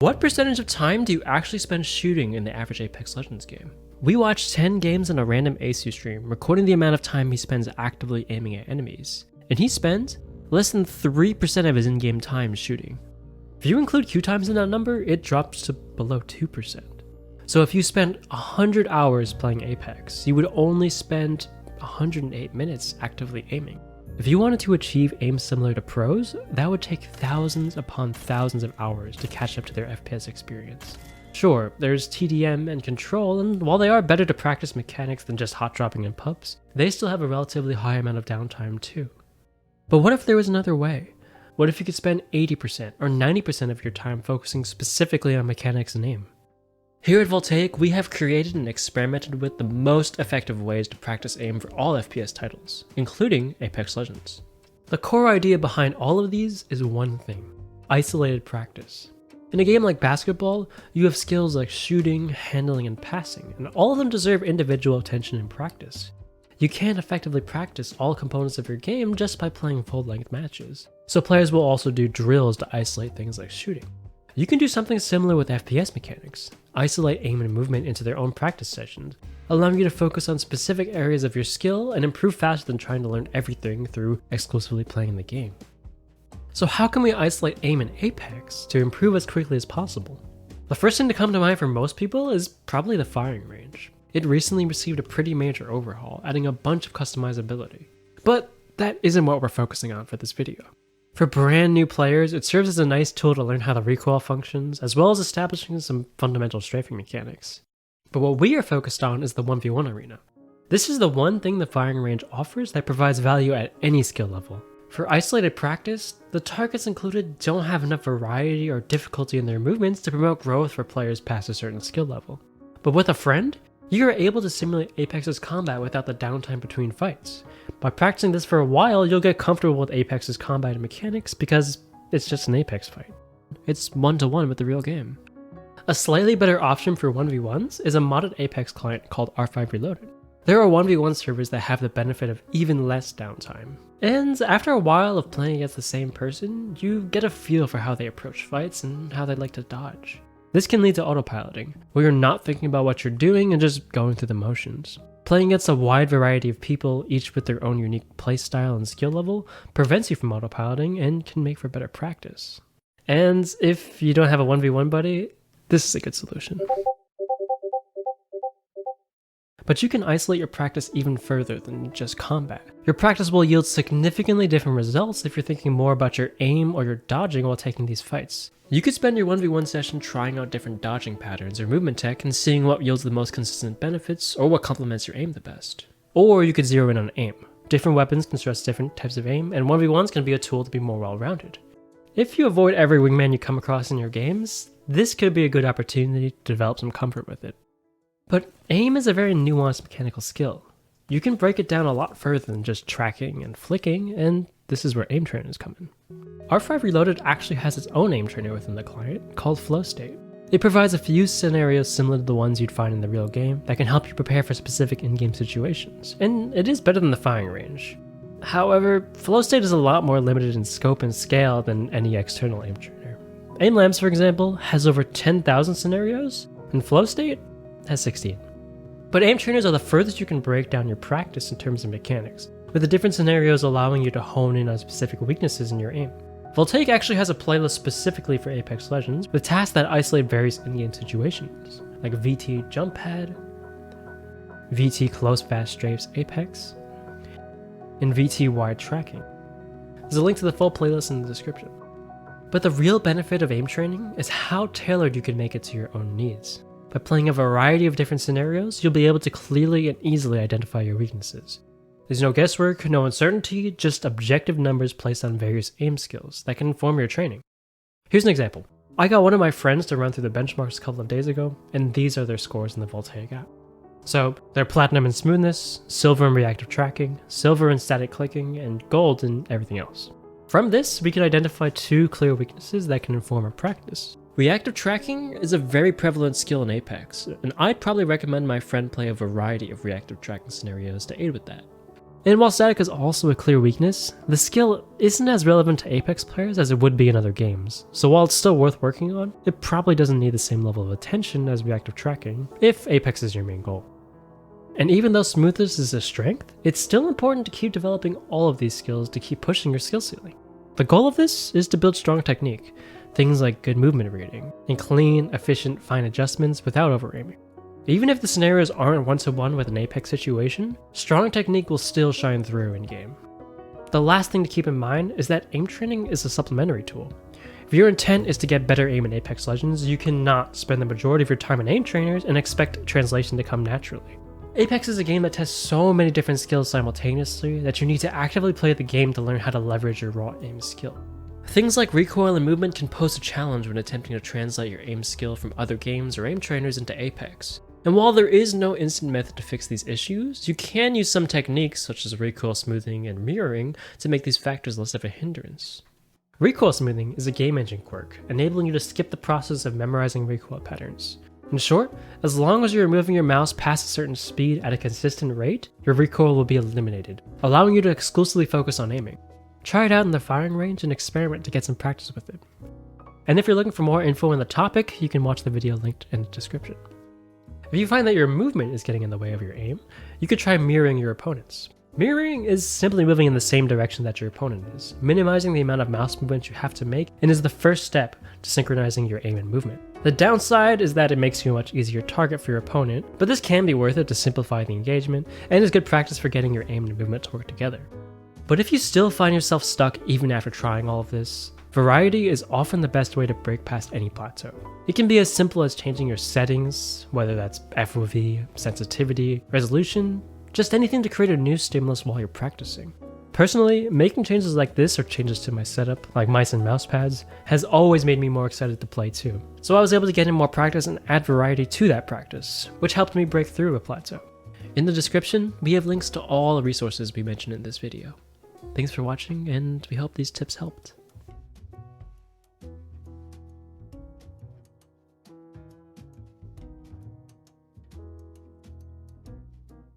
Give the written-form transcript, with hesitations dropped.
What percentage of time do you actually spend shooting in the average Apex Legends game? We watched 10 games on a random ASU stream, recording the amount of time he spends actively aiming at enemies, and he spends less than 3% of his in-game time shooting. If you include queue times in that number, it drops to below 2%. So if you spent 100 hours playing Apex, you would only spend 108 minutes actively aiming. If you wanted to achieve aim similar to pros, that would take thousands upon thousands of hours to catch up to their FPS experience. Sure, there's TDM and control, and while they are better to practice mechanics than just hot dropping in pubs, they still have a relatively high amount of downtime too. But what if there was another way? What if you could spend 80% or 90% of your time focusing specifically on mechanics and aim? Here at Voltaic, we have created and experimented with the most effective ways to practice aim for all FPS titles, including Apex Legends. The core idea behind all of these is one thing: isolated practice. In a game like basketball, you have skills like shooting, handling, and passing, and all of them deserve individual attention and practice. You can't effectively practice all components of your game just by playing full-length matches, so players will also do drills to isolate things like shooting. You can do something similar with FPS mechanics. Isolate aim and movement into their own practice sessions, allowing you to focus on specific areas of your skill and improve faster than trying to learn everything through exclusively playing the game. So how can we isolate aim in Apex to improve as quickly as possible? The first thing to come to mind for most people is probably the firing range. It recently received a pretty major overhaul, adding a bunch of customizability. But that isn't what we're focusing on for this video. For brand new players, it serves as a nice tool to learn how the recoil functions, as well as establishing some fundamental strafing mechanics. But what we are focused on is the 1v1 arena. This is the one thing the firing range offers that provides value at any skill level. For isolated practice, the targets included don't have enough variety or difficulty in their movements to promote growth for players past a certain skill level. But with a friend, you are able to simulate Apex's combat without the downtime between fights. By practicing this for a while, you'll get comfortable with Apex's combat and mechanics because it's just an Apex fight. It's one-to-one with the real game. A slightly better option for 1v1s is a modded Apex client called R5 Reloaded. There are 1v1 servers that have the benefit of even less downtime. And after a while of playing against the same person, you get a feel for how they approach fights and how they like to dodge. This can lead to autopiloting, where you're not thinking about what you're doing and just going through the motions. Playing against a wide variety of people, each with their own unique playstyle and skill level, prevents you from autopiloting and can make for better practice. And if you don't have a 1v1 buddy, this is a good solution. But you can isolate your practice even further than just combat. Your practice will yield significantly different results if you're thinking more about your aim or your dodging while taking these fights. You could spend your 1v1 session trying out different dodging patterns or movement tech and seeing what yields the most consistent benefits or what complements your aim the best. Or you could zero in on aim. Different weapons can stress different types of aim, and 1v1s can be a tool to be more well-rounded. If you avoid every wingman you come across in your games, this could be a good opportunity to develop some comfort with it. But aim is a very nuanced mechanical skill. You can break it down a lot further than just tracking and flicking, and this is where aim trainers come in. R5 Reloaded actually has its own aim trainer within the client, called Flow State. It provides a few scenarios similar to the ones you'd find in the real game that can help you prepare for specific in-game situations, and it is better than the firing range. However, Flow State is a lot more limited in scope and scale than any external aim trainer. Aimlabs, for example, has over 10,000 scenarios, and Flow State has 16. But aim trainers are the furthest you can break down your practice in terms of mechanics, with the different scenarios allowing you to hone in on specific weaknesses in your aim. Voltaic actually has a playlist specifically for Apex Legends, with tasks that isolate various in-game situations, like VT jump pad, VT close fast strafes Apex, and VT wide tracking. There's a link to the full playlist in the description. But the real benefit of aim training is how tailored you can make it to your own needs. By playing a variety of different scenarios, you'll be able to clearly and easily identify your weaknesses. There's no guesswork, no uncertainty, just objective numbers placed on various aim skills that can inform your training. Here's an example. I got one of my friends to run through the benchmarks a couple of days ago, and these are their scores in the Voltaic app. So, they're platinum in smoothness, silver in reactive tracking, silver in static clicking, and gold in everything else. From this, we can identify two clear weaknesses that can inform our practice. Reactive tracking is a very prevalent skill in Apex, and I'd probably recommend my friend play a variety of reactive tracking scenarios to aid with that. And while static is also a clear weakness, the skill isn't as relevant to Apex players as it would be in other games, so while it's still worth working on, it probably doesn't need the same level of attention as reactive tracking, if Apex is your main goal. And even though smoothness is a strength, it's still important to keep developing all of these skills to keep pushing your skill ceiling. The goal of this is to build strong technique, things like good movement reading, and clean, efficient, fine adjustments without over-aiming. Even if the scenarios aren't one-to-one with an Apex situation, strong technique will still shine through in-game. The last thing to keep in mind is that aim training is a supplementary tool. If your intent is to get better aim in Apex Legends, you cannot spend the majority of your time in aim trainers and expect translation to come naturally. Apex is a game that tests so many different skills simultaneously that you need to actively play the game to learn how to leverage your raw aim skill. Things like recoil and movement can pose a challenge when attempting to translate your aim skill from other games or aim trainers into Apex. And while there is no instant method to fix these issues, you can use some techniques such as recoil smoothing and mirroring to make these factors less of a hindrance. Recoil smoothing is a game engine quirk, enabling you to skip the process of memorizing recoil patterns. In short, as long as you're moving your mouse past a certain speed at a consistent rate, your recoil will be eliminated, allowing you to exclusively focus on aiming. Try it out in the firing range and experiment to get some practice with it. And if you're looking for more info on the topic, you can watch the video linked in the description. If you find that your movement is getting in the way of your aim, you could try mirroring your opponents. Mirroring is simply moving in the same direction that your opponent is, minimizing the amount of mouse movements you have to make, and is the first step to synchronizing your aim and movement. The downside is that it makes you a much easier target for your opponent, but this can be worth it to simplify the engagement, and is good practice for getting your aim and movement to work together. But if you still find yourself stuck even after trying all of this, variety is often the best way to break past any plateau. It can be as simple as changing your settings, whether that's FOV, sensitivity, resolution, just anything to create a new stimulus while you're practicing. Personally, making changes like this or changes to my setup, like mice and mouse pads, has always made me more excited to play too. So I was able to get in more practice and add variety to that practice, which helped me break through a plateau. In the description, we have links to all the resources we mentioned in this video. Thanks for watching, and we hope these tips helped.